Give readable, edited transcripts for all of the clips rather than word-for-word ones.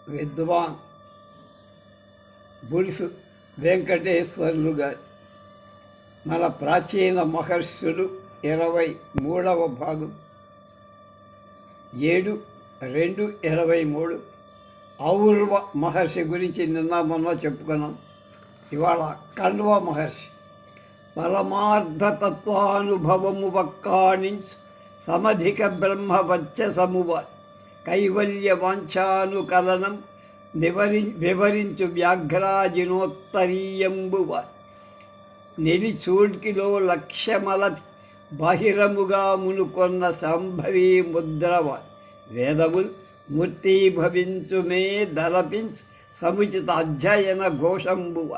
విద్వాన్ బురుసు వెంకటేశ్వర్లు గారు మన ప్రాచీన మహర్షులు 23వ భాగం 7/2/23 ఔర్వ మహర్షి గురించి నిన్న మొన్న చెప్పుకున్నాం. ఇవాళ కణ్వ మహర్షి పరమార్థతత్వానుభవము వక్కాణించు సమధిక బ్రహ్మవచ్చసమువ కైవల్య వాంఛానుకలనం వివరించు వ్యాఘ్రాజినోత్తరీయంబువ నిలిచూడ్కిలో లక్ష్యమల బాహిరముగా మునుకొన్న సంభవీ ముద్రవ వేదములు మూర్తీభవించుమే దలపించు సముచిత అధ్యయన ఘోషంబువ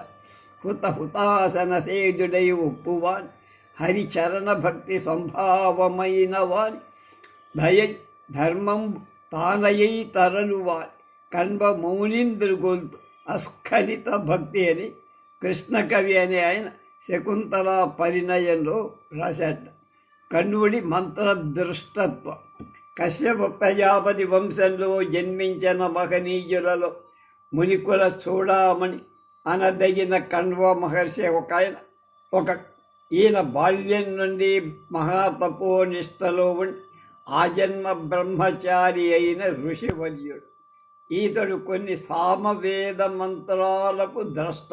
హుతాసన సేజుడై ఒప్పువాన్ హరిచరణ భక్తి సంభావమైన వాని దయ ధర్మం తానయై తరలువాని కణ్వ మౌనింద్రుగొల్తు అస్ఖలిత భక్తి అని కృష్ణకవి అనే ఆయన శకుంతల పరిణయంలో రాశాట. కణ్వుడి మంత్రదృష్టత్వం. కశ్యప ప్రజాపతి వంశంలో జన్మించిన మహనీయులలో మునికుల చూడామణి అనదగిన కణ్వ మహర్షి ఈయన బాల్యం నుండి మహాతపోనిష్టలో ఉండి ఆజన్మ బ్రహ్మచారి అయిన ఋషివర్యుడు. ఈతడు కొన్ని సామవేద మంత్రాలకు ద్రష్ట,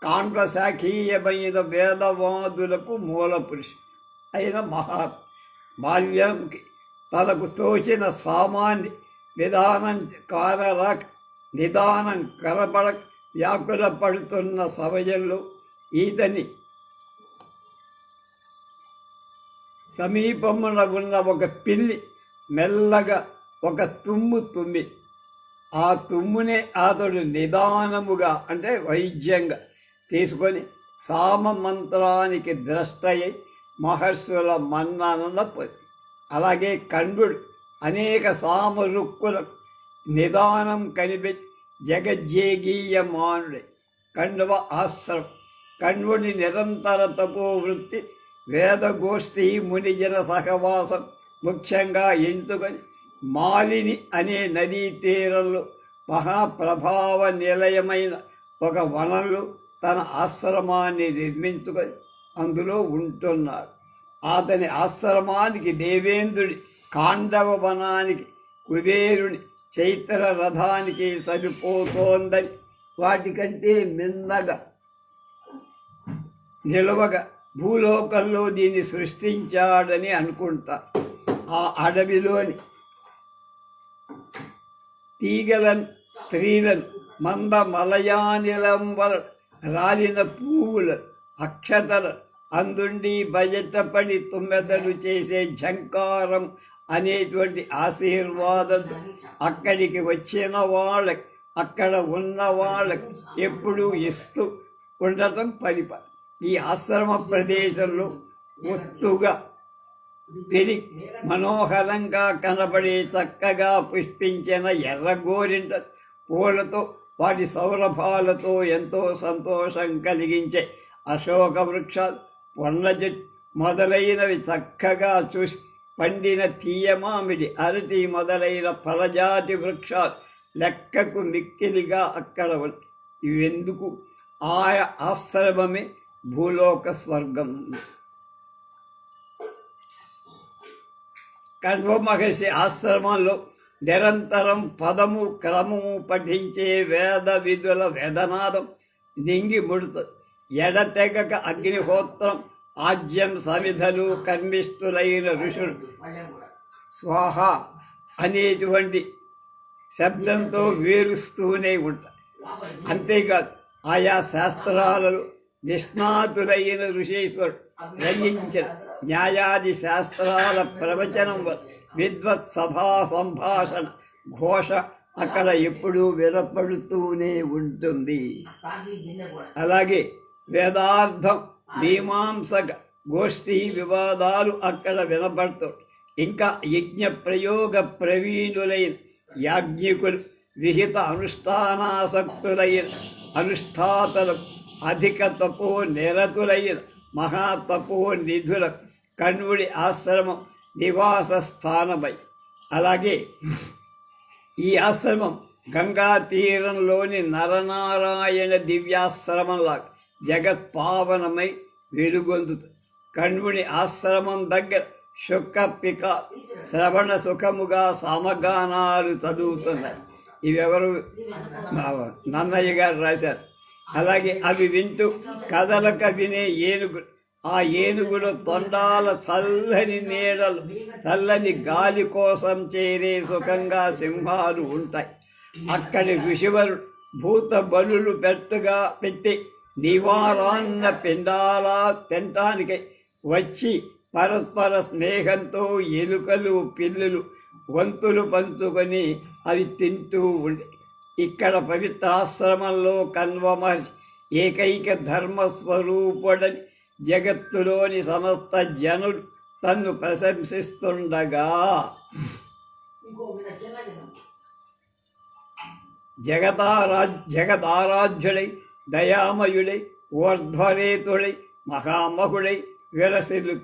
కాండ్వశాఖీయమైన వేదవాదులకు మూల పురుషుడు అయిన మహాత్మ. బాల్యంకి తనకు తోచిన సామాన్య నిదానం కనబడక వ్యాకుల పడుతున్న సమయంలో ఈతని సమీపమున ఉన్న ఒక పిల్లి మెల్లగా ఒక తుమ్ము తుమ్మి ఆ తుమ్మునే అతడు నిదానముగా అంటే వైద్యంగా తీసుకొని సామమంత్రానికి ద్రష్టయ్యి మహర్షుల మన్ననల పొంది. అలాగే కణ్వుడు అనేక సామరుక్కులకు నిదానం కనిపెట్టి జగజ్జేగీయమానుడే. కణ్వ ఆశ్రమం. కణ్వుడి నిరంతర తపోవృత్తి వేదగోష్ఠి మునిజన సహవాసం ముఖ్యంగా ఎంచుకొని మాలిని అనే నదీ తీరంలో మహాప్రభావ నిలయమైన ఒక వనంలో తన ఆశ్రమాన్ని నిర్మించుకొని అందులో ఉంటున్నాడు. అతని ఆశ్రమానికి దేవేంద్రుడి కాండవ వనానికి కుబేరుని చైత్ర రథానికి సరిపోతోందని వాటికంటే మిన్నగా నిలవగా భూలోకంలో దీన్ని సృష్టించాడని అనుకుంటా. ఆ అడవిలోని తీగలను స్త్రీలను మంద మలయానిలం వల్ల రాలిన పువ్వులను అక్షతలను అందుండి బయటపడి తుమ్మెదలు చేసే ఝంకారం అనేటువంటి ఆశీర్వాదం అక్కడికి వచ్చిన వాళ్ళకి అక్కడ ఉన్న వాళ్ళకి ఎప్పుడూ ఇస్తూ ఉండటం పరిపాలన. ఈ ఆశ్రమ ప్రదేశంలో ఒత్తుగా పెరిగి మనోహరంగా కనబడే చక్కగా పుష్పించిన ఎర్రగోరింట పూలతో వాటి సౌరభాలతో ఎంతో సంతోషం కలిగించే అశోక వృక్షాలు, పొన్న చెట్టు మొదలైనవి చక్కగా చూసి పండిన తీయమామిడి, అరటి మొదలైన ఫలజాతి వృక్షాలు లెక్కకు మిక్కిలిగా అక్కడ ఇవెందుకు ఆయా ఆశ్రమమే భూలోక స్వర్గం. కణ్వ మహర్షి ఆశ్రమంలో నిరంతరం పదము క్రమము పఠించే వేద విధుల వేదనాదం నింగి ముడుతుంది. ఎడతెగక అగ్నిహోత్రం ఆజ్యం సమిధలు కర్మిష్ఠులైన ఋషులు స్వాహ అనేటువంటి శబ్దంతో వేరుస్తూనే ఉంటాయి. అంతేకాదు ఆయా శాస్త్రాలలో నిష్ణాతులైన ఋషీశ్వరుడు రంజించిన న్యాయాది శాస్త్రాల ప్రవచనం విద్వత్ సభా సంభాషణ ఘోష అక్కడ ఎప్పుడూ వినపడుతూనే ఉంటుంది. అలాగే వేదార్థం మీమాంసక గోష్ఠీ వివాదాలు అక్కడ వినపడుతాయి. ఇంకా యజ్ఞ ప్రయోగ ప్రవీణులైన యాజ్ఞికులు విహిత అనుష్ఠానాసక్తులైన అనుష్ఠాతలు అధిక తపో నిరతులైన మహాతపో నిధుల కణ్వుడి ఆశ్రమం నివాస స్థానమై. అలాగే ఈ ఆశ్రమం గంగా తీరంలోని నరనారాయణ దివ్యాశ్రమంలా జగత్పావనమై వెలుగొందుతుంది. కణ్వుని ఆశ్రమం దగ్గర శుక్క పిక శ్రవణ సుఖముగా సామగానాలు చదువుతున్నాయి. ఇవెవరు? నన్నయ్య గారు రాశారు. అలాగే అవి వింటూ కథలక వినే ఏనుగులు, ఆ ఏనుగులు తొండాల చల్లని నీడలు, చల్లని గాలి కోసం చేరే సుఖంగా సింహాలు ఉంటాయి. అక్కడి ఋషివరుడు భూత బలులు పెట్టి నివారాన్న పెంటానికై వచ్చి పరస్పర స్నేహంతో ఎలుకలు పిల్లులు వంతులు పంచుకొని అవి తింటూ ఉండే. ఇక్కడ పవిత్రాశ్రమంలో కణ్వ మహర్షి ఏకైక ధర్మస్వరూపుడని జగత్తులోని సమస్త జనులు తన్ను ప్రశంసిస్తుండగా జగదారాధ్యుడై దయామయుడై ఊర్ధ్వరేతుడై మహామహుడై విలసిల్లు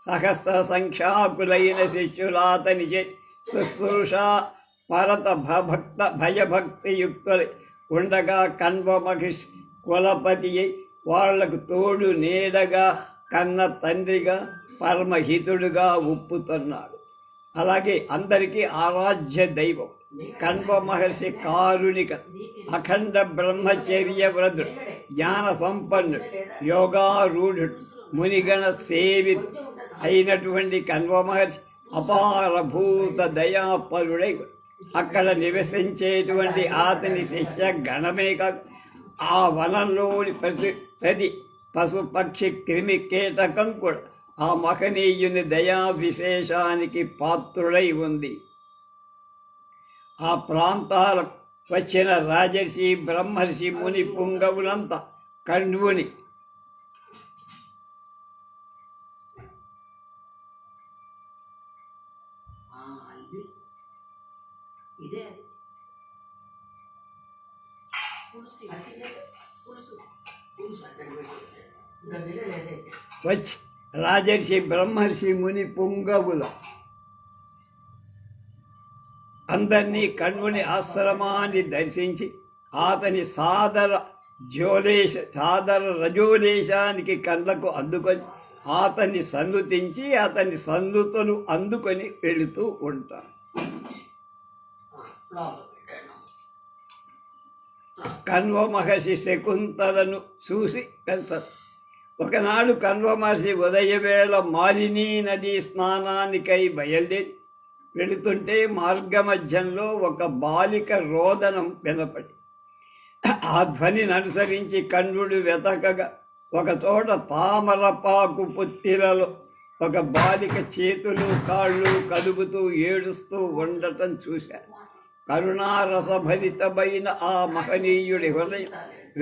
సహస్ర సంఖ్యాకులైన శిష్యులాతనిచే శుశ్రూష పరత భయభక్తియుక్తులై ఉండగా కణ్వ మహిషి కులపతి అయి వాళ్లకు తోడు నీడగా కన్న తండ్రిగా పరమహితుడుగా ఉప్పుతున్నాడు. అలాగే అందరికీ ఆరాధ్య దైవం కణ్వ మహర్షి కారుణిక అఖండ బ్రహ్మచర్య వ్రతుడు, జ్ఞాన సంపన్నుడు, యోగారూఢుడు, మునిగణ సేవితు అయినటువంటి కణ్వ మహర్షి అపారభూత దయాపరుడై అక్కడ నివసించేటువంటి అతని శిష్య గణమే కాదు ఆ వనంలోని ప్రతి పశు పక్షి క్రిమి కీటకం కూడా ఆ మహనీయుని దయా విశేషానికి పాత్రుడై ఉంది. ఆ ప్రాంతాలకు వచ్చిన రాజర్షి బ్రహ్మర్షి ముని పుంగవులంతా కణ్వుని వచ్చి రాజర్షి బ్రహ్మర్షి ముని పుంగవుల అందరినీ కణ్వుని ఆశ్రమాన్ని దర్శించి అతని సాదర రజోలేశానికి కళ్ళకు అందుకొని అతన్ని సన్నుతించి అతని సన్నుతులు అందుకొని వెళుతూ ఉంటారు. కణ్వ మహర్షి శకుంతలను చూసి వెళ్తారు. ఒకనాడు కణ్వ మహర్షి ఉదయవేళ మాలినీ నదీ స్నానానికై బయలుదేరి వెళుతుంటే మార్గమధ్యంలో ఒక బాలిక రోదనం వినపడి ఆ ధ్వనిని అనుసరించి కణ్వుడు వెతకగా ఒక చోట తామరపాకు పుత్తిలలో ఒక బాలిక చేతులు కాళ్ళు కదుపుతూ ఏడుస్తూ ఉండటం చూశారు. కరుణారసభరితమైన ఆ మహనీయుడి హృదయం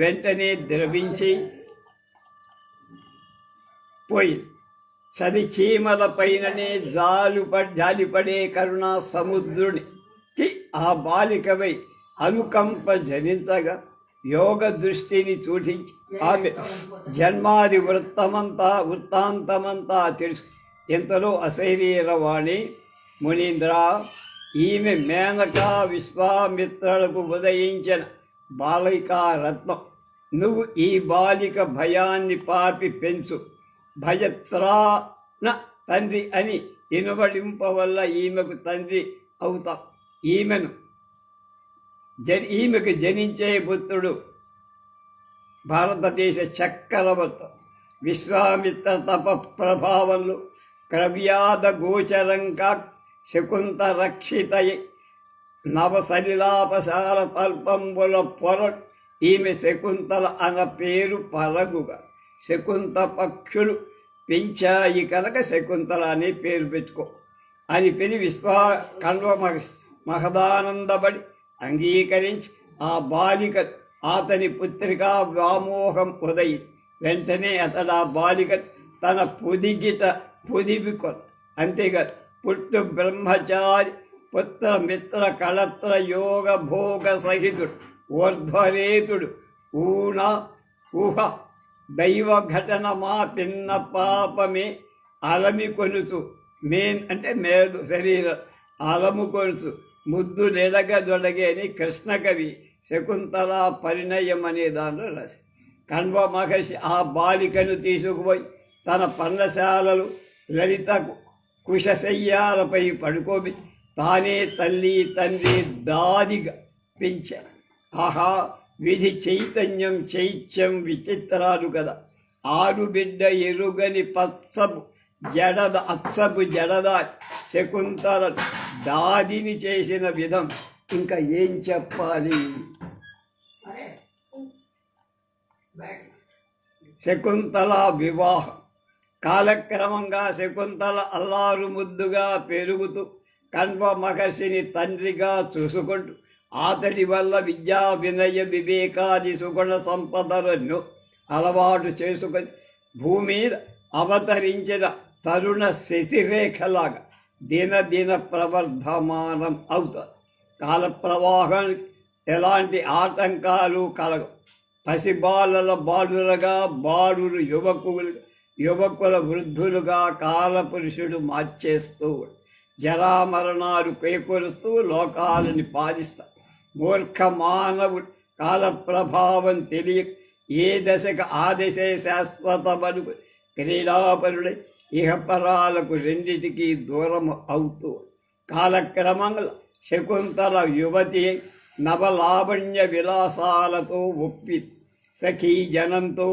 వెంటనే ద్రవించి పోయి చలి చీమల పైననే జాలిపడే కరుణా సముద్రునికి ఆ బాలికపై అనుకంప జనించగా యోగ దృష్టిని చూడించి ఆమె జన్మాది వృత్తాంతమంతా తెలుసు. ఇంతలో అశరీరవాణి, మునీంద్ర, ఈమె మేనకా విశ్వామిత్రులకు ఉదయించిన బాలికా రత్నం. నువ్వు ఈ బాలిక భయాన్ని పాపి పెంచు, భయత్రాన తండ్రి అని ఇనుబడింపవల్ల ఈమెకు తండ్రి అవుతావు. ఈమెకు జనించే పుత్రుడు భారతదేశ చక్రవర్తి విశ్వామిత్ర తప ప్రభావంలో క్రవ్యాద గోచరంగా శకుంత రక్షితయ నవసలిలాపశాల తల్పంబుల పొర ఈమె శకుంతల అన్న పేరు పరగుగా శకుంత పక్షులు పెంచాయి కనుక శకుంతల అనే పేరు పెట్టుకో అని పిలి కణ్వ మహదానందపడి అంగీకరించి ఆ బాలిక అతని పుత్రిక వ్యామోహం ఉదయి వెంటనే అతడు ఆ బాలిక తన పొదివికొ అంతేకాదు పుట్టు బ్రహ్మచారి పుత్ర మిత్ర కళత్ర యోగ భోగ సహితుడు ఊర్ధ్వరేతుడు ఊహ దైవ ఘటన మా పిన్న పాపమే అలమి కొనుచు అంటే మేలు శరీరం అలము కొనుచు ముద్దు నెడగదొడగే అని కృష్ణకవి శకుంతల పరిణయం అనే దానిలో రాశారు. కణ్వ మహర్షి ఆ బాలికను తీసుకుపోయి తన పర్ణశాలలు లలిత కుశశయ్యాలపై పడుకోబి తానే తల్లి తండ్రి దాదిగా పెంచారు. ఆహా, విధి చైతన్యం చైత్యం విచిత్రాలు కదా. ఆరుబిడ్డ ఎరుగని పచ్చబు జడద అచ్చబు జడదా శకుంతల దాదిని చేసిన విధం ఇంకా ఏం చెప్పాలి. శకుంతల వివాహం కాలక్రమంగా శకుంతల అల్లారు ముద్దుగా పెరుగుతూ కణ్వ మహర్షిని తండ్రిగా చూసుకుంటూ అతడి వల్ల విద్యా వినయ వివేకాది సుగుణ సంపదలను అలవాటు చేసుకొని భూమి మీద అవతరించిన తరుణ శశిరేఖలాగా దినదిన ప్రవర్ధమానం అవుతారు. కాల ప్రవాహానికి ఎలాంటి ఆటంకాలు కలగవు. పసిబాలల బాలులుగా, బాలురు యువకుల వృద్ధులుగా కాలపురుషుడు మార్చేస్తూ జరామరణాలు కైకొలుస్తూ లోకాలని పాలిస్తారు. మూర్ఖ మానవుడు కాల ప్రభావం తెలియక ఏ దశకు ఆ దశే శాశ్వతమను క్రీడాపరుడై ఇహపరాలకు రెండిటికి దూరం అవుతూ కాలక్రమంలో శకుంతల యువతి నవలావణ్య విలాసాలతో ఒప్పి సఖీ జనంతో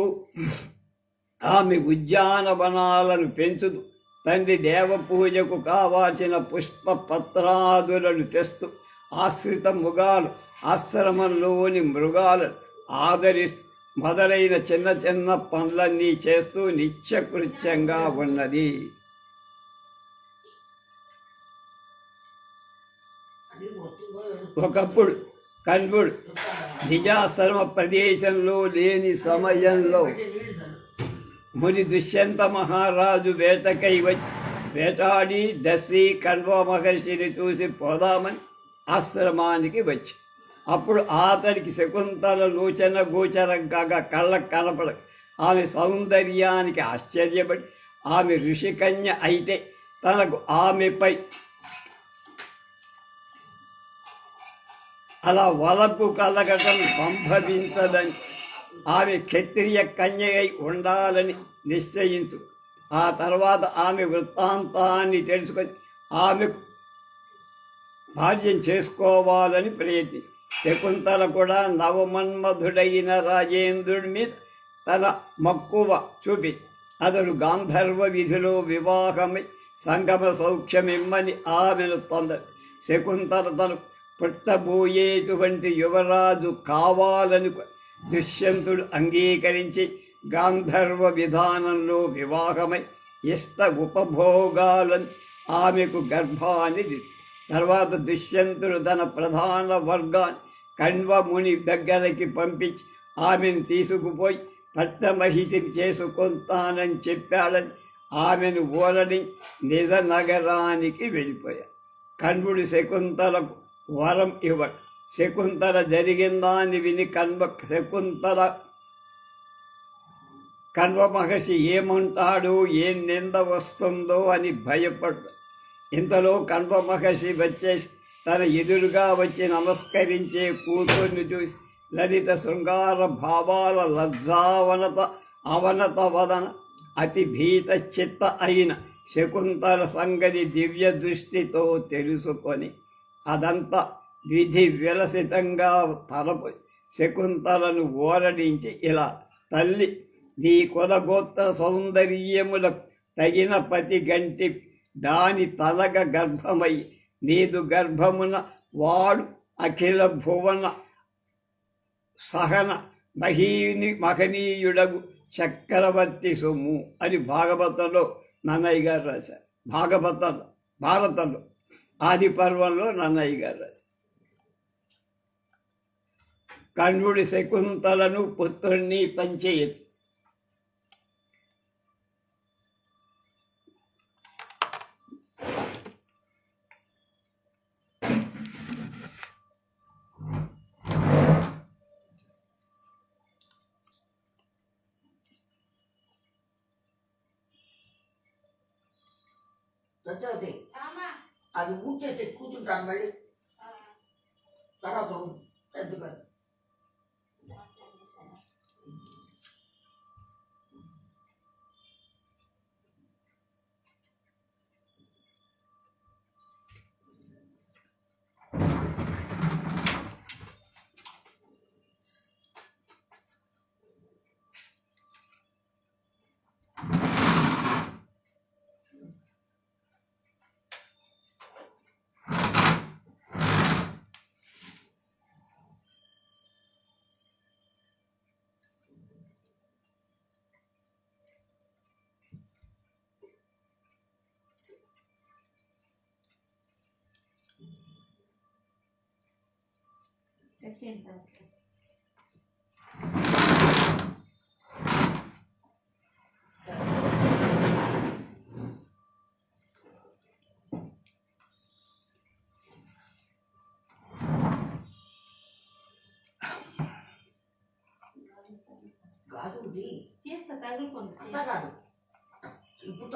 ఆమె ఉద్యానవనాలను పెంచుతూ తండ్రి దేవ పూజకు కావాల్సిన పుష్ప పత్రాదులను తెస్తూ ఆశ్రిత మృగాలు ఆశ్రమంలోని మృగాలను ఆదరిస్తూ మొదలైన చిన్న చిన్న పనులన్నీ చేస్తూ నిత్యకృత్యంగా ఉన్నది. ఒకప్పుడు కణ్వుడు నిజాశ్రమ ప్రదేశంలో లేని సమయంలో ముని దుష్యంత మహారాజు వేటకై వచ్చి వేటాడి దశి కణ్వ మహర్షిని చూసి పోదామని ఆశ్రమానికి వచ్చి అప్పుడు అతడికి శకుంతల లోచన గోచరం కాగా కళ్ళకు కనపడ ఆమె సౌందర్యానికి ఆశ్చర్యపడి ఆమె ఋషికన్య అయితే తనకు ఆమెపై అలా వలపు కలగటం సంభవించదని ఆమె క్షత్రియ కన్యై ఉండాలని నిశ్చయించు. ఆ తర్వాత ఆమె వృత్తాంతాన్ని తెలుసుకొని ఆమెకు భార్యం చేసుకోవాలని ప్రయత్ని శకుంతల కూడా నవమన్మధుడైన రాజేంద్రుడి మీద తన మక్కువ చూపి అతడు గాంధర్వ విధిలో వివాహమై సంగమ సౌఖ్యమిమ్మని ఆమెను పొందడు. శకుంతల తను పుట్టబోయేటువంటి యువరాజు కావాలని దుష్యంతుడు అంగీకరించి గాంధర్వ విధానంలో వివాహమై ఇష్ట ఉపభోగాలను ఆమెకు గర్భాన్ని తర్వాత దుష్యంతుడు తన ప్రధాన వర్గాన్ని కణ్వ ముని దగ్గరికి పంపించి ఆమెను తీసుకుపోయి పట్టమహిషిని చేసుకుంటానని చెప్పాడని ఆమెను ఊరని నిజ నగరానికి వెళ్ళిపోయాడు. కణ్వుడు శకుంతలకు వరం ఇవ్వడు. శకుంతల జరిగిందాన్ని విని కణ్వ మహర్షి ఏమంటాడో ఏం నింద వస్తుందో అని భయపడ్డాడు. ఇంతలో కణ్వ మహర్షి వచ్చేసి తన ఎదురుగా వచ్చి నమస్కరించే కూతుర్ని చూసి లలిత శృంగార భావాల లజ్జావనత అవనత వదన అతి భీత చిత్త అయిన శకుంతల సంగతి దివ్య దృష్టితో తెలుసుకొని అదంతా విధి విలసితంగా తలపు శకుంతలను ఓరడించి ఇలా, తల్లి, నీ కులగోత్ర సౌందర్యములకు తగిన పతి గంటి దాని తలగ గర్భమై నీదు గర్భమున వాడు అఖిల భువన సహన మహనీయుడగు చక్రవర్తి సొమ్ము అని భాగవతంలో నన్నయ్య గారు రాశారు. భారతంలో ఆది పర్వంలో నన్నయ్య గారు రాశారు. కణ్వుడి శకుంతలను పుత్రుణ్ణి పంచేయదు. సత్యవతి అది ఊడ్చేసి కూర్చుంటాను మళ్ళీ. తర్వాత పెద్దగా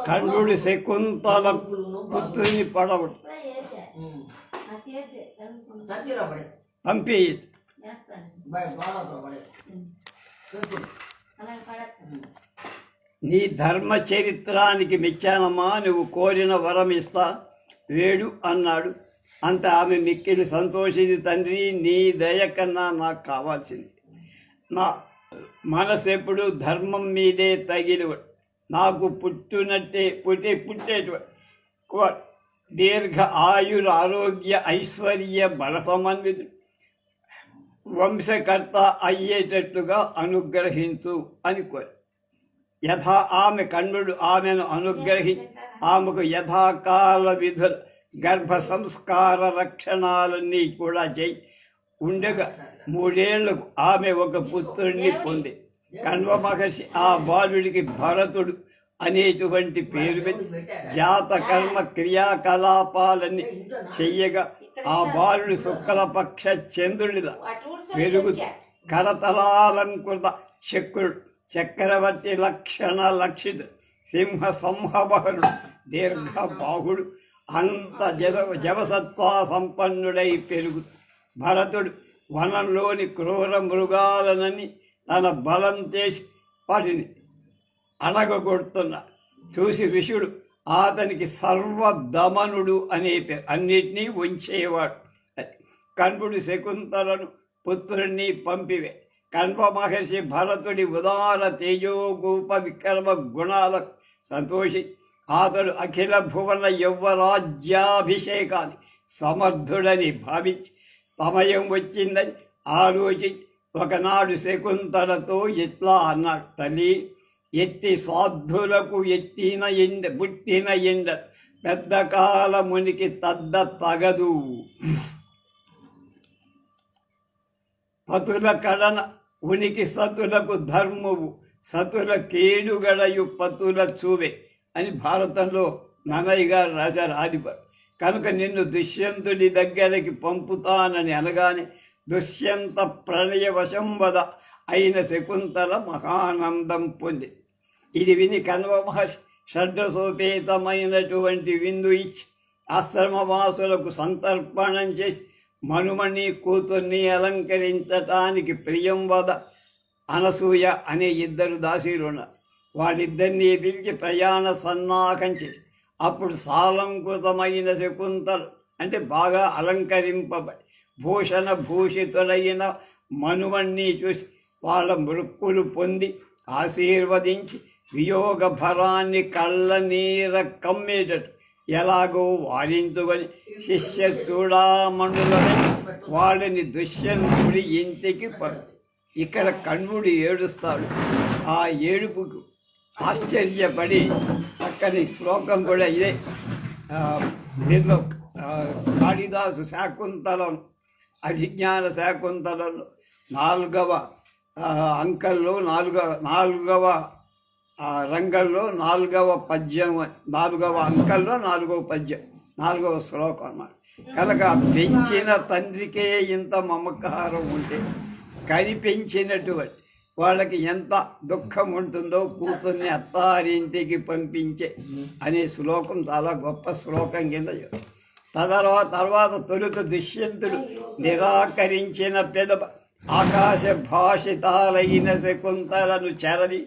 కర్ణుడి శకుంతల పుత్రుని పడవడు పంపి నీ ధర్మ చరిత్రానికి మెచ్చానమ్మా, నువ్వు కోరిన వరం ఇస్తా వేడు అన్నాడు. అంత ఆమె మిక్కిలి సంతోషించి, తండ్రి నీ దయ కన్నా నాకు కావాల్సింది. నా మనసు ఎప్పుడు ధర్మం మీదే తగిలి నాకు పుట్టేటువంటి దీర్ఘ ఆయుర ఆరోగ్య ఐశ్వర్య బల సమన్వితుడు వంశకర్త అయ్యేటట్టుగా అనుగ్రహించు అని కోరి ఆమె కర్ణుడు ఆమెను అనుగ్రహించి ఆమెకు యథాకాల విధుల గర్భ సంస్కార రక్షణాలన్నీ కూడా చేయి ఉండగా 3 ఏళ్లకు ఆమె ఒక పుత్రుడిని పొంది కణ్వ మహర్షి ఆ బాలుడికి భరతుడు అనేటువంటి పేరు పెట్టి జాతకర్మ క్రియాకలాపాలన్నీ చెయ్యగా ఆ బాలుడు శుక్లపక్ష చంద్రుడిలా పెరుగుతూ కరతలాలంకృత శక్రుడు చక్రవర్తి లక్షణ లక్షిత సింహ సంహవహరుడు దీర్ఘబాహుడు అంత జవసత్వా సంపన్నుడై పెరుగుతూ భరతుడు వనంలోని క్రూర మృగాలనని తన బలం చేసి వాటిని అణగగొడుతున్నా చూసి ఋషుడు అతనికి సర్వదమనుడు అనే పేరు, అన్నిటినీ ఉంచేవాడు. కణ్వుడు శకుంతలను పుత్రుణ్ణి పంపివే. కణ్వ మహర్షి భరతుడి ఉదార తేజోగూప విక్రమ గుణాలకు సంతోషి అతడు అఖిల భువన యౌవరాజ్యాభిషేకాన్ని సమర్థుడని భావించి సమయం వచ్చిందని ఆలోచించి ఒకనాడు శకుంతలతో ఇట్లా అన్నాడు, తల్లి ఎత్తి సాధులకు పుట్టిన ఎండ పెద్ద కాలమునికి తగదు. పతుల కడన ఉనికి సతులకు ధర్మవు సతుల కేడుగడయు పతుల చూవే అని భారతంలో నన్నయ్య గారు రాశారు ఆదిపర్. కనుక నిన్ను దుష్యంతుడి దగ్గరికి పంపుతానని అనగానే దుష్యంత ప్రణయ వశంవద అయిన శకుంతల మహానందం పొంది. ఇది విని కణ్వ మహర్షి షడ్రసోపేతమైనటువంటి విందు ఇచ్చి ఆశ్రమవాసులకు సంతర్పణం చేసి మనుమణి కూతుర్ని అలంకరించటానికి ప్రియంవద అనసూయ అనే 2 దాసీలున్నారు. వాళ్ళిద్దరినీ పిలిచి ప్రయాణ సన్నాహం చేసి అప్పుడు సాలంకృతమైన శకుంతలు అంటే బాగా అలంకరింపబడి భూషణ భూషితులైన మనుమణ్ణి చూసి వాళ్ళ మృక్కులు పొంది ఆశీర్వదించి వియోగ భరాన్ని కళ్ళ నీర కమ్మేటట్టు ఎలాగో వారించుకొని శిష్య చూడామణులని వాళ్ళని దుష్యంతుడి ఇంటికి ఇక్కడ కణ్వుడు ఏడుస్తాడు. ఆ ఏడుపుకు ఆశ్చర్యపడి చక్కని శ్లోకం కూడా ఇదే. దీనిలో కాళిదాసు శాకుంతలం అభిజ్ఞాన శాకుంతలంలో 4వ అంకంలో 4వ రంగంలో 4వ పద్యం, 4వ అంకంలో 4వ పద్యం, 4వ శ్లోకం అన్నమాట. కనుక పెంచిన తండ్రికే ఇంత మమకారం ఉంటే కనిపెంచినటువంటి వాళ్ళకి ఎంత దుఃఖం ఉంటుందో కూతుర్ని అత్తారింటికి పంపించే అనే శ్లోకం చాలా గొప్ప శ్లోకం కింద. తర్వాత తొలుత దుష్యంతుడు నిరాకరించిన పెదవ ఆకాశ భాషితాలైన శకుంతలను చెరని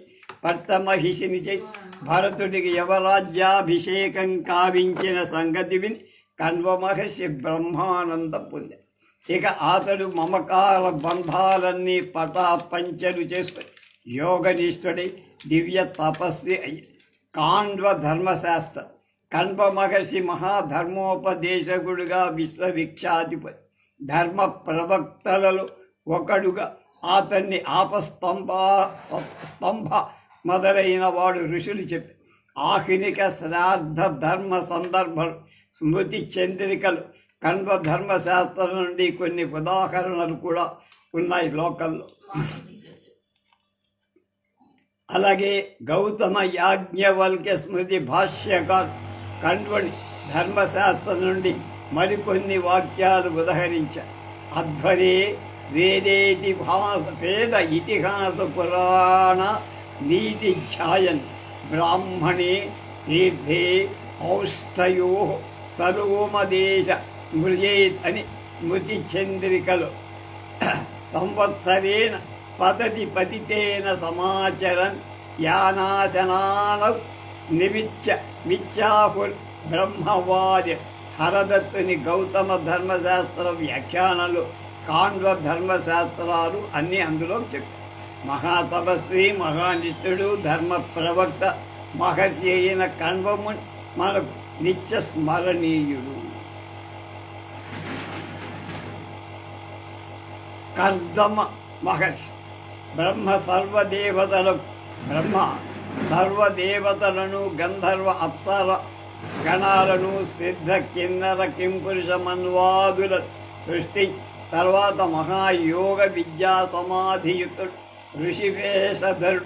పట్టమహిషిని చేసి భరతుడికి యవరాజ్యాభిషేకం కావించిన సంగతి విని కణ్వ మహర్షి బ్రహ్మానంద పొందాడు. ఇక అతడు మమకార బంధాలన్నీ పటాపంచలు చేసుకుని యోగనిష్ఠుడై దివ్య తపస్వి అయ్యి కాండ్వ ధర్మశాస్త్ర కణ్వ మహర్షి మహాధర్మోపదేశకుడుగా విశ్వవిఖ్యాతిపతి ధర్మ ప్రవక్తలలో ఒకడుగా అతన్ని స్తంభ మొదలైన వాడు ఋషులు చెప్పి ఆహినిక శ్రాద్ధ ధర్మ సందర్భాలు స్మృతి చంద్రికలు కణ్వ ధర్మశాస్త్రం నుండి కొన్ని ఉదాహరణలు కూడా ఉన్నాయి లోకల్లో. అలాగే గౌతమ యాజ్ఞవల్క్య స్మృతి భాష్యకారు కణ్వుని ధర్మశాస్త్రం నుండి మరికొన్ని వాక్యాలు ఉదహరించారు. అధ్వరే వేద ఇతిహాస పురాణ నీతి ఛాయన్ బ్రాహ్మణే తీర్థే ఔస్థయో సర్వోమదేశ మృజేత్ అని స్మృతి చంద్రికలు సంవత్సరేణ పతతి పతితేన సమాచరన్ యానాశనాల మిథ్యాహుర్ బ్రహ్మవాది హరదత్తుని గౌతమ ధర్మశాస్త్ర వ్యాఖ్యానాలు కాండ్వ ధర్మశాస్త్రాలు అన్నీ అందులో చెప్పారు. మహాతపస్వి మహానిష్ఠుడు ధర్మ ప్రవక్త మహర్షి అయిన కణ్వముని మనకు నిత్య స్మరణీయుడు. కర్దమ మహర్షి బ్రహ్మ సర్వదేవతలను గంధర్వ అప్సర గణాలను సిద్ధ కిన్నర కింపురుష మన్వాదులను సృష్టించి తర్వాత మహాయోగ విద్యా సమాధియుతుడు ఋషివేషధరుడు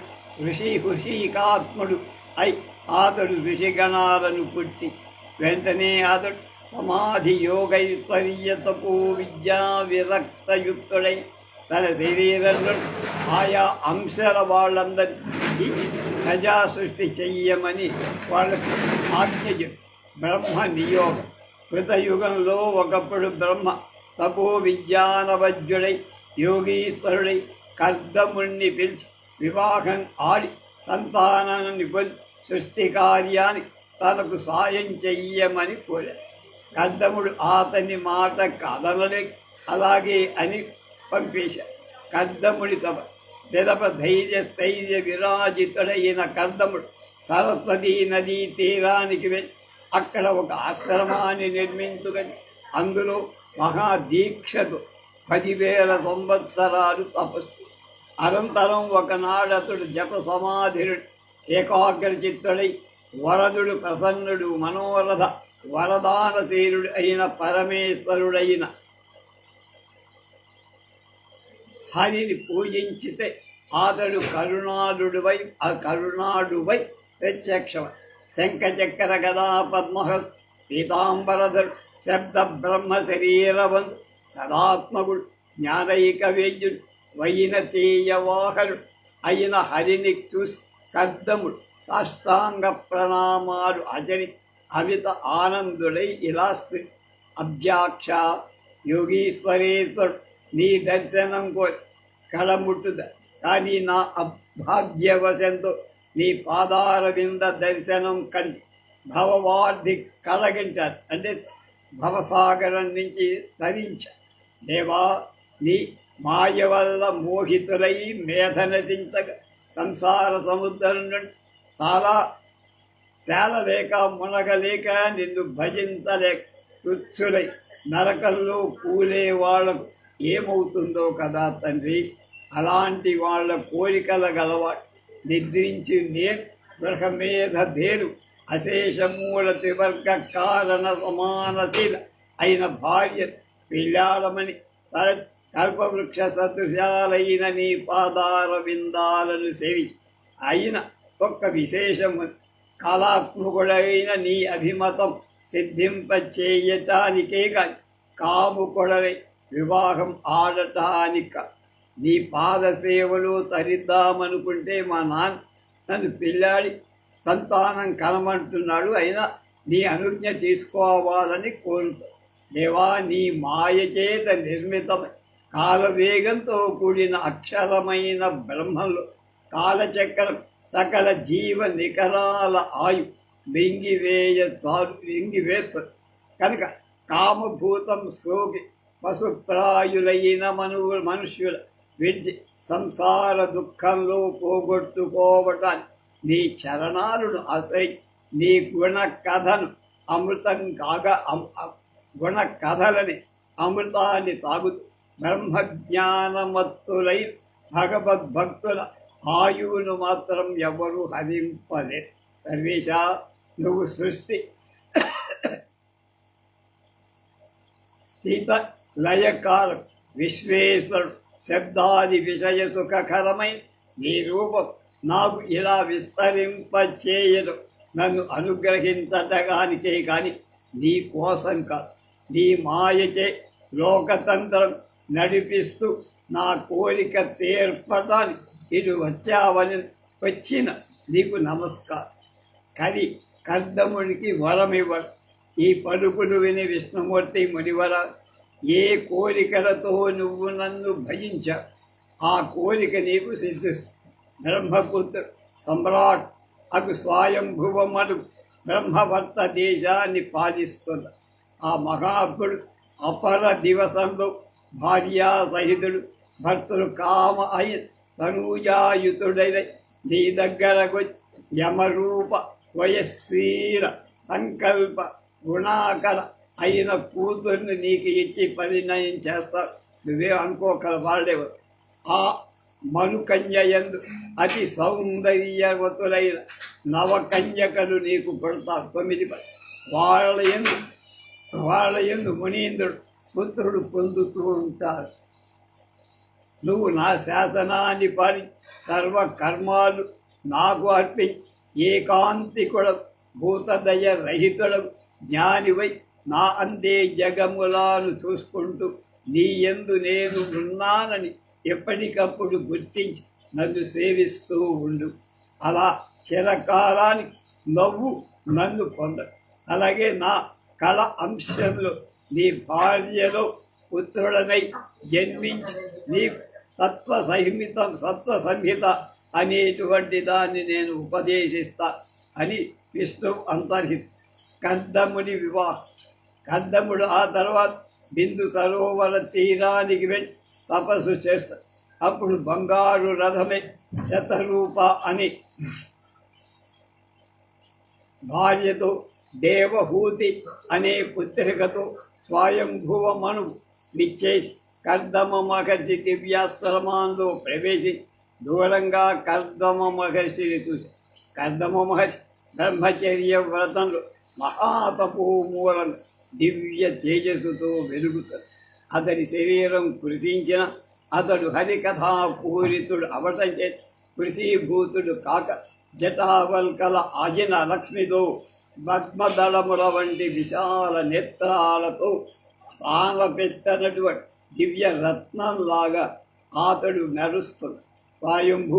హృషికాత్ముడు అయి అతడు ఋషిగణాలను పుట్టి వెంటనే అతడు సమాధి యోగైశ్వర్యతపు విద్యా విరక్తయుక్తుడై తన శరీరంలో ఆయా అంశాల వాళ్ళందరి ఇచ్చి ప్రజా సృష్టి చెయ్యమని వాళ్ళకు ఆజ్ఞ చెప్పి బ్రహ్మ నియోగం. కృతయుగంలో ఒకప్పుడు బ్రహ్మ తపో విజ్ఞానవజ్ఞుడై యోగీశ్వరుడై కర్దముణ్ణి పిలిచి వివాహం ఆడి సంతానాన్ని పొంది సృష్టి కార్యాన్ని తనకు సాయం చెయ్యమని కోరాడు. కర్దముడు అతని మాట కదలలేక అలాగే అని పంపేశాడు. కర్దముడి పిదప ధైర్య విరాజితుడైన కర్దముడు సరస్వతీ నదీ తీరానికి వెళ్ళి అక్కడ ఒక ఆశ్రమాన్ని నిర్మించుకొని అందులో మహాదీక్షకు 10,000 సంవత్సరాలు తపస్సు. అనంతరం ఒకనాడతుడు జప సమాధిరుడు ఏకాగ్రచిత్తుడై వరదుడు ప్రసన్నుడు మనోరథ వరదానశీలుడు అయిన పరమేశ్వరుడైన హరిని పూజించితే అతడు కరుణాడువై ప్రత్యక్షమై శంఖచక్ర గదా పద్మహ పీతాంబరధరు శబ్ద బ్రహ్మ శరీరవంతు సదాత్మకుడు జ్ఞానైక వేద్యుడు వైన తేయవాహనుడు అయిన హరిని చూసి కర్దముడు సాష్టాంగ ప్రణామాలు అజరి అమిత ఆనందుడై ఇలా అభ్యాక్ష యోగీశ్వరేశ్వరుడు నీ దర్శనం కోరి కళముట్టుద కానీ నా అభాగ్యవశంతో నీ పాదాల వింద దర్శనం కంది భవవార్ధి కలగించారు అంటే భవసాగరం నుంచి తరించారు. దేవా నీ మాయ వల్ల మోహితులై మేధ నశించగా సంసార సముద్రం నుండి చాలా తేలలేక మునగలేక నిన్ను భజించలేక తుచ్చులై నరకంలో కూలే వాళ్లకు ఏమవుతుందో కదా తండ్రి. అలాంటి వాళ్ళ కోరికల గలవాడు నిద్రించి నేను గృహమేధ ధేను అశేషమూల త్రివర్గ కారణ సమానశీల అయిన భార్య పెళ్ళాడమని కల్పవృక్ష సదృశాలైన నీ పాదార విందాలను సేవి అయిన ఒక్క విశేషము కళాత్మకుడైన నీ అభిమతం సిద్ధింపచేయటానికే కాని కాముకుడై వివాహం ఆడటానిక నీ పాదసేవలు తరిద్దామనుకుంటే మా నాన్న నన్ను పెళ్ళాడి సంతానం కనమంటున్నాడు. అయినా నీ అనుజ్ఞ తీసుకోవాలని కోరుతాను. దేవా నీ మాయ చేత నిర్మితమై కాలవేగంతో కూడిన అక్షరమైన బ్రహ్మంలో కాలచక్రం సకల జీవ నికరాల ఆయు మింగివేస్తుంది కనుక కామభూతం సోకి పశుప్రాయులైన మనుష్యుల విద్య సంసార దుఃఖంలో పోగొట్టుకోవటాన్ని నీ చరణాలను ఆశ్రయి నీ గుణ కథను అమృతం కాగా గుణ కథలని అమృతాన్ని తాగుతూ బ్రహ్మజ్ఞానమత్తులై భగవద్భక్తుల ఆయువును మాత్రం ఎవరు హరింపలేరు. సర్వేశ నువ్వు సృష్టి స్థిత లయకాలం విశ్వేశ్వరుడు శబ్దాది విషయ సుఖకరమైన నీ రూపం నాకు ఇలా విస్తరింపచేయదు. నన్ను అనుగ్రహించటానికే కాని నీ కోసం కాదు. నీ మాయచే లోకతంత్రం నడిపిస్తూ నా కోరిక తీర్పటానికి ఇటు వచ్చిన నీకు నమస్కారం. కర్దముడికి వరమివ్వడు. ఈ పలుకులు విని విష్ణుమూర్తి మునివర ఏ కోరికలతో నువ్వు నన్ను భజించావు ఆ కోరిక నీకు సిద్ధిస్తుంది. బ్రహ్మపుత్రుడు సమ్రాట్ అగు స్వయంభువమను బ్రహ్మవర్త దేశాన్ని పాలిస్తున్న ఆ మహాత్ముడు అపర దివసంలో భార్యా సహితుడు భర్తలు కామ అయిన తనూజాయుతుడైన నీ దగ్గరకు యమరూప వయస్సీల సంకల్ప గుణాకర అయిన కూతుర్ని నీకు ఇచ్చి పరిణయం చేస్తారు. నువ్వే అనుకోగల వాళ్ళేవారు. ఆ మనుకన్యయందు అతి సౌందర్యవతులైన నవకన్యకలు నీకు పడతారు. 9 వాళ్ళ యందు మునీంద్రుడు పుత్రుడు పొందుతూ ఉంటారు. నువ్వు నా శాసనాన్ని పాలి సర్వ కర్మాలు నాకు అర్పించి ఏకాంతికుడ భూతదయ రహితుడు జ్ఞానివై నా అందే జగములను చూసుకుంటూ నీ యందు నేను ఉన్నానని ఎప్పటికప్పుడు గుర్తించి నన్ను సేవిస్తూ ఉండు. అలా చిరకాలానికి నన్ను పొంద. అలాగే నా కళ అంశంలో నీ భార్యలో పుత్రుడనై జన్మించి నీ సత్వ సంహిత అనేటువంటి దాన్ని నేను ఉపదేశిస్తా అని విష్ణువు అంతర్హిత. కర్దముని వివాహం. కర్దముడు ఆ తర్వాత బిందు సరోవర తీరానికి వెళ్ళి తపస్సు చేస్తాడు. అప్పుడు బంగారు రథమే శతరూప అని భార్యతో దేవహూతి అనే పుత్రికతో స్వయంభువమను విచ్చేసి కర్దమ మహర్షి దివ్యాశ్రమంలో ప్రవేశించి దూరంగా కర్దమ మహర్షిని చూసి కర్దమ మహర్షి బ్రహ్మచర్య వ్రతంలో మహాతపోమూలను దివ్య తేజస్సుతో వెలుగుతాడు. అతని శరీరం కృషించిన అతడు హరికథా పూరితుడు అవటం చేత కృషీభూతుడు కాక జటావల్కల అజిన లక్ష్మితో పద్మదళముల వంటి విశాల నేత్రాలతో సానపెత్తనటువంటి దివ్య రత్నంలాగా అతడు మెరుస్తుంది. స్వయంభు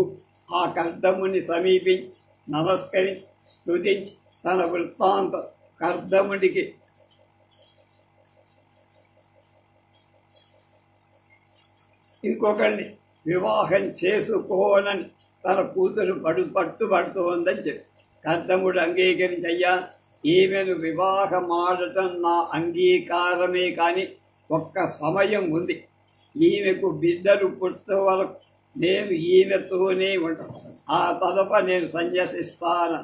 ఆ కర్దముని సమీపించి నమస్కరించి స్తుతించి తన వృత్తాంతం కర్దముడికి ఇంకొకరిని వివాహం చేసుకోనని తన కూతురు పట్టుబడుతోందని చెప్పి కర్దముడు అంగీకరించయ్యా, ఈమెను వివాహమాడటం నా అంగీకారమే కానీ ఒక్క సమయం ఉంది. ఈమెకు బిడ్డలు పుట్టే వరకు నేను ఈమెతోనే ఉంటాను. ఆ తదప నేను సన్యసిస్తాను.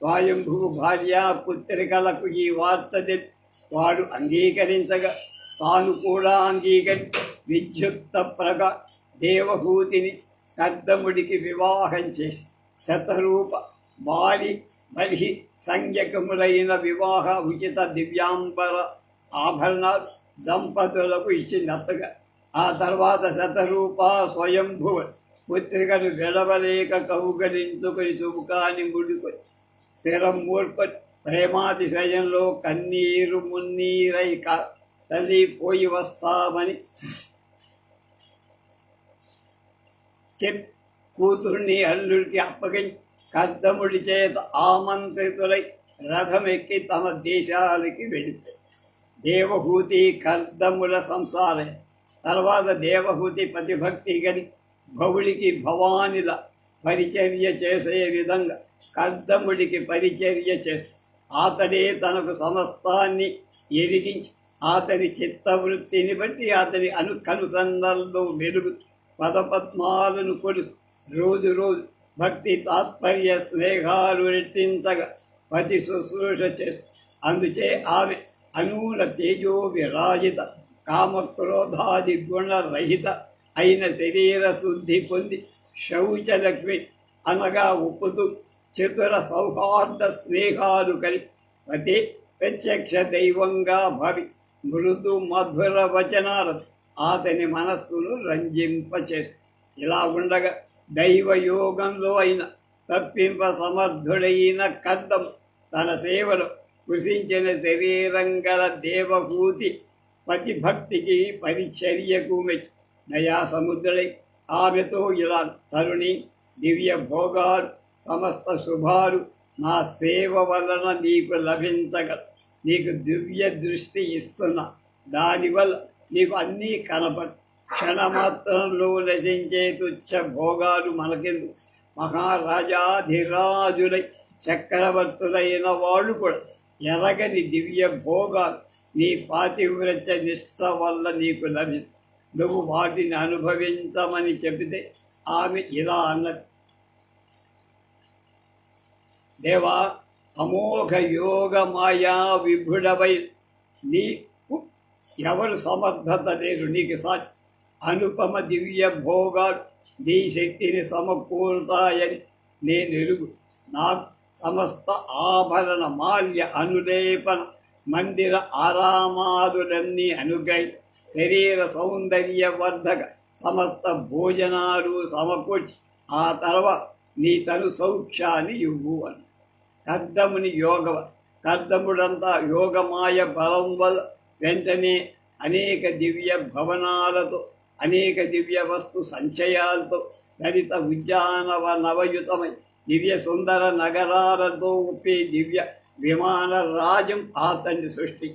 స్వయంభూ భార్య పుత్రికలకు ఈ వార్త తెలిపి వాడు అంగీకరించగా తాను కూడా అంగీకరించి విద్యుక్త దేవహూతిని కర్దముడికి వివాహం చేసి శతరూప బలి సంజ్ఞకములైన వివాహ ఉచిత దివ్యాంబర ఆభరణాలు దంపతులకు ఇచ్చినట్టుగా ఆ తర్వాత శతరూప స్వయంభువ పుత్రికను వెడవలేక కౌగలించుకొని చుముకాని ముడుకొని శిరం మూర్కొని ప్రేమాతిశయంలో కన్నీరు మున్నీరై తల్లి పోయి వస్తామని చెప్పి కూతుర్ని అల్లుడికి అప్పగించి కర్దముడి చేత ఆమంత్రితులై రథమెక్కి తమ దేశాలకి వెళితే దేవహూతి కర్దముల సంసారే. తర్వాత దేవహూతి పతిభక్తి గని భవుడికి భవానిల పరిచర్య చేసే విధంగా కర్దముడికి పరిచర్య చేస్తూ అతడే తనకు సమస్తాన్ని ఎరిగించి అతని చిత్తవృత్తిని బట్టి అతని కనుసన్నల్లో వెలుగు పదపద్మాలను కొలుసు రోజు రోజు భక్తి తాత్పర్య స్నేహాలు రెట్టించగా పతి శుశ్రూష చేస్తూ అందుచే ఆమె అనూల తేజో విరాజిత కామక్రోధాది గుణరహిత అయిన శరీర శుద్ధి పొంది శౌచలక్ష్మి అనగా ఉప్పుతూ చతుర సౌహార్ద స్నేహాలు కలిగి ప్రతి ప్రత్యక్ష దైవంగా భవి మృదు మధుర వచనాలు అతని మనస్సును రంజింపచేస్తు. ఇలా ఉండగా దైవయోగంలో అయిన తప్పింప సమర్థుడైన కర్దం తన సేవలో కృషించిన శరీరం గల దేవహూతి పతిభక్తికి పరిచర్యకు మెచ్చి దయా సముద్రుడై ఆమెతో ఇలా తరుణి దివ్య భోగాలు సమస్త శుభాలు నా సేవ వలన నీకు లభించగల, నీకు దివ్య దృష్టి ఇస్తున్నా, దానివల్ల నీకు అన్నీ కనపడు. క్షణమాత్రంలో నశించే తుచ్చ భోగాలు మనకెందుకు? మహారాజాధిరాజులై చక్రవర్తులైన వాళ్ళు కూడా ఎరగని దివ్య భోగాలు నీ పాతివ్రత్య నిష్ట వల్ల నీకు లభిస్తుంది. నువ్వు వాటిని అనుభవించమని చెబితే ఆమె ఇలా అన్నది, దేవా అమోఘ యోగ మాయా విభుడవై నీకు ఎవరు సమర్థత లేరు, నీకు సాటి అనుపమ దివ్య భోగాలు నీ శక్తిని సమకూరుతాయని నేను ఎరుగు. నాకు సమస్త ఆభరణ మాల్య అనులేపన మందిర ఆరామాదులన్నీ అనుగ్రహి శరీర సౌందర్యవర్ధక సమస్త భోజనాలు సమకూర్చి ఆ తర్వాత నీ తను సౌఖ్యాన్ని ఇవ్వు అని. కర్దముని కర్దముడంతా యోగమాయ బలం వల్ల వెంటనే అనేక దివ్య భవనాలతో అనేక దివ్య వస్తు సంచయాలతో లలిత ఉద్యానవ నవయుతమై దివ్య సుందర నగరాలతో ఉప్పే దివ్య విమాన రాజ్యం అతని సృష్టి.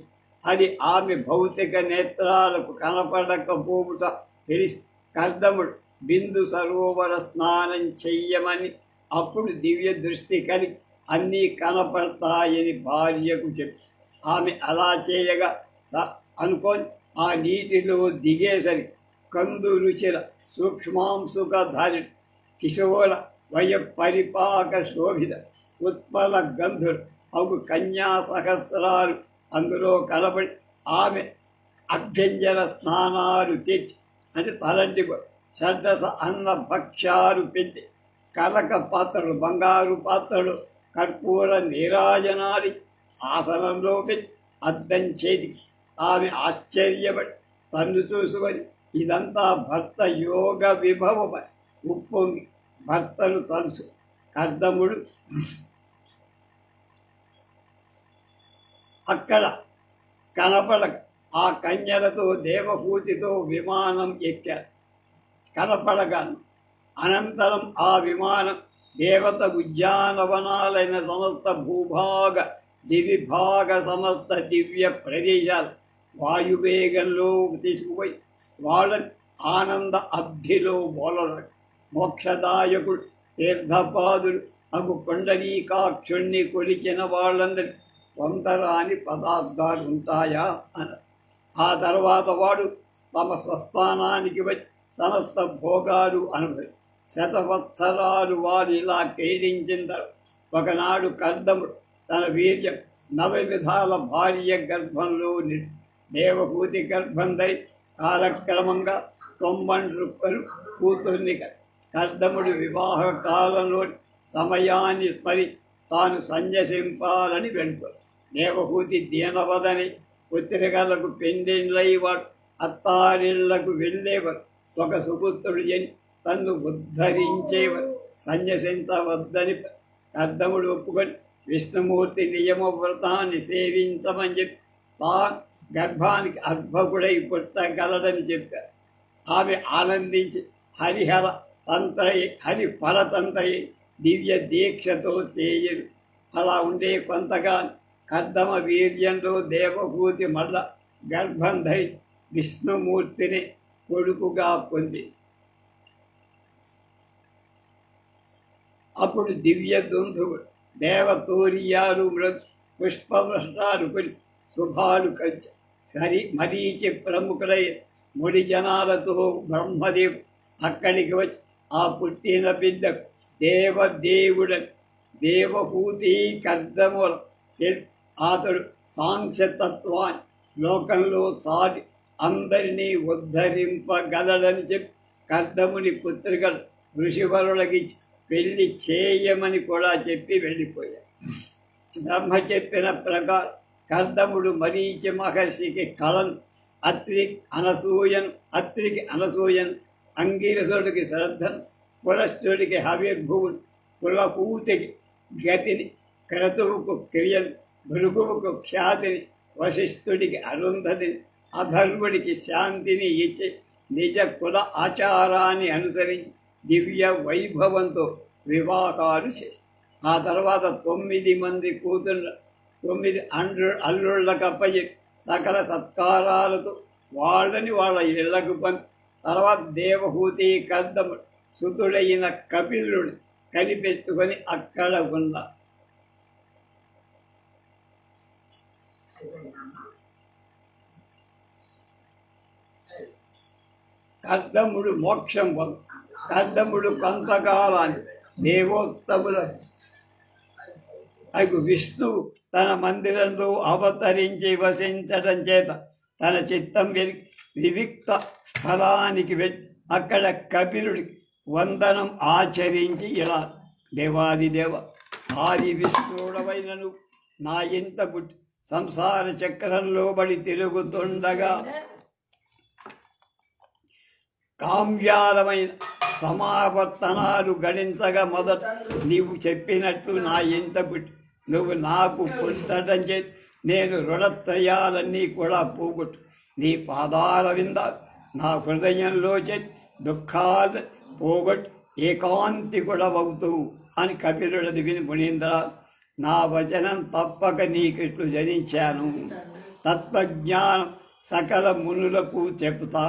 అది ఆమె భౌతిక నేత్రాలకు కనపడకపోవుట తెలిసి కర్దముడు బిందు సరోవర స్నానం చెయ్యమని అప్పుడు దివ్య దృష్టి కలిగి అన్నీ కనపడతాయని భార్యకు చెప్పి ఆమె అలా చేయగా అనుకొని ఆ నీటిలో దిగేసరి కందు రుచిర సూక్ష్మాంశుక ధారి కిశోర వయ పరిపాక శోభిత ఉత్పల గంధులు అవు కన్యా సహస్రాలు అందులో కలబడి ఆమె అభ్యంజన స్నానాలు తెచ్చి అంటే తలంటి షడ్రస అన్న భక్ష్యాలు పెట్టి కనక పాత్రలు బంగారు పాత్రలు కర్పూర నీరాజనాలి ఆసనంలో పెట్టి అద్దం చేతికి ఆమె ఆశ్చర్యపడి తన్ను చూసుకొని ఇదంతా భర్త యోగ విభవమై ఉప్పొంగి భర్తను తలుసు. కర్దముడు అక్కడ కనపడక ఆ కన్యలతో దేవహూతితో విమానం ఎక్కారు. కనపడగాను అనంతరం ఆ విమానం దేవత ఉద్యానవనాలైన సమస్త భూభాగ దివిభాగ సమస్త దివ్య ప్రదేశాలు వాయువేగంలో తీసుకుపోయి వాళ్ళని ఆనంద అబ్ధిలో బోలరు. మోక్షదాయకుడు తీర్థపాదులు అగు కొండలీకాక్షుణ్ణి కొలిచిన వాళ్ళందరి పొందరాని పదార్థాలు ఉంటాయా అని. ఆ తర్వాత వాడు తమ స్వస్థానానికి వచ్చి సమస్త భోగాలు అనుభవి శతవత్సరాలు వారు ఇలా కేరించిన ఒకనాడు కర్దముడు తన వీర్యం 9 విధాల భార్య గర్భంలో దేవహూతి గర్భం ధరి కాలక్రమంగా 90 రూపాయలు కూతుర్ని కర్దముడు వివాహ కాలంలో సమయాన్ని మరి తాను సన్యసింపాలని వెంటాడు. దేవహూతి దీనవదని పుత్రికలకు పెండిళ్ళై వాడు అత్తారిళ్లకు వెళ్ళేవారు. ఒక సుపుత్రుడు జని తన్ను ఉద్ధరించేవారు. సన్యసించవద్దని కర్దముడు ఒప్పుకొని విష్ణుమూర్తి నియమ వ్రతాన్ని సేవించమని చెప్పి తాను గర్భానికి అర్భకుడై పుట్టగలడని చెప్పారు. ఆమె ఆనందించి హరి పరతంత్రయి దివ్య దీక్షతో చేయరు. అలా ఉండే కొంతగా కర్దమ వీర్యంలో దేవహూతి మళ్ళా గర్భం ధరి విష్ణుమూర్తిని కొడుకుగా పొంది అప్పుడు దివ్య దుందువుడు దేవతూర్యాలు పుష్పవృష్టాలు కురిసి శుభాలు కంచ మరీచి ప్రముఖులై ముడి జనాలతో బ్రహ్మదేవు అక్కడికి వచ్చి ఆ పుట్టిన బిడ్డకు దేవదేవుడని దేవహూతి కర్దముల అతడు సాంఖ్యతత్వాన్ని లోకంలో చాటి అందరినీ ఉద్ధరింపగలడని చెప్పి కర్దముని పుత్రికలు ఋషివరులకిచ్చి పెళ్లి చేయమని కూడా చెప్పి వెళ్ళిపోయాడు. బ్రహ్మ చెప్పిన ప్రకారం కర్దముడు మరీచి మహర్షికి కళను అత్రికి అనసూయను అంగీరసుడికి శ్రద్ధను పులస్తుడికి హవిర్భువును కులపూతికి గతిని క్రతువుకు క్రియను భృగువుకు ఖ్యాతిని వశిష్ఠుడికి అరుంధతిని అధర్వుడికి శాంతిని ఇచ్చి నిజ కుల ఆచారాన్ని అనుసరించి దివ్య వైభవంతో వివాహాలు చేసి ఆ తర్వాత 9 మంది కూతుళ్ళ 9 అల్లుళ్ళకు అప్పచెప్పి సకల సత్కారాలతో వాళ్ళని వాళ్ళ ఇళ్లకు పంపి తర్వాత దేవహూతి కర్దముడు సుతుడైన కపిలుడు కనిపెట్టుకొని అక్కడ ఉన్న కర్దముడు మోక్షం పొందు కర్దముడు కొంతకాలాన్ని దేవోత్తముల విష్ణువు తన మందిరంలో అవతరించి వసించడం చేత తన చిత్తం వివిక్త స్థలానికి వెళ్ళి అక్కడ కపిలుడికి వందనం ఆచరించి ఇలా దేవాదిదేవ ఆది విష్ణుడవైనను నా ఇంట పుట్టి సంసార చక్రంలో బడి తిరుగుతుండగా కామ్యాలమైన సమావర్తనాలు గణించగా మొదట నీవు చెప్పినట్టు నా ఇంట పుట్టి నువ్వు నాకు పుట్టడం చేసి నేను రుణత్రయాలన్నీ కూడా పోగొట్టు నీ పాదాల వింద నా హృదయంలో చేసి దుఃఖాలు పోగొట్టు ఏకాంతి కూడా అవుతూ అని కపిలుడిది విని మునీంద్ర నా వచనం తప్పక నీకిట్లు జనించాను. తత్వజ్ఞానం సకల మునులకు చెప్తా.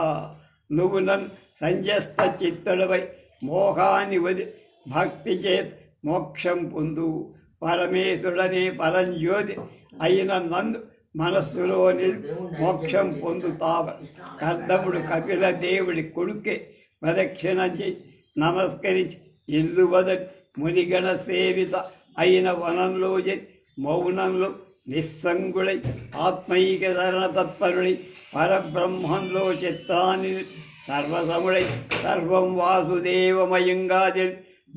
నువ్వు నన్ను సంజస్త చిత్తుడవై మోహాన్ని వది భక్తి చేత మోక్షం పొందు. పరమేశుడనే పరంజ్యోతి అయిన నన్ను మనస్సులో మోక్షం పొందుతావ. కర్దముడు కపిల దేవుడి కొడుకే ప్రదక్షిణ చేసి నమస్కరించి ఇల్లు వదలి మునిగణ సేవిత అయిన వనంలో మౌనంలో నిస్సంగుడై ఆత్మైక తత్పరుడై పరబ్రహ్మంలో చిత్తాన్ని సర్వసముడై సర్వం వాసుదేవమయంగా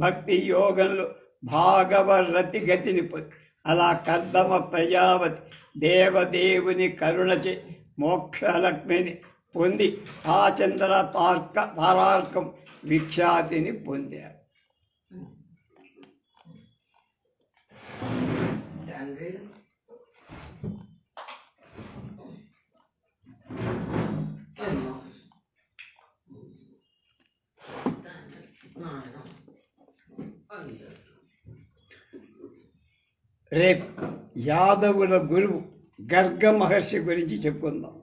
భక్తి యోగంలో భాగవరతి గతిని అలా కర్దమ ప్రజావతి దేవదేవుని కరుణచే మోక్షలక్ష్మిని పొంది ఆచంద్ర తారార్కం విఖ్యాతిని పొందారు. రేపు యాదవుల గురువు గర్గ మహర్షి గురించి చెప్పుకుందాం.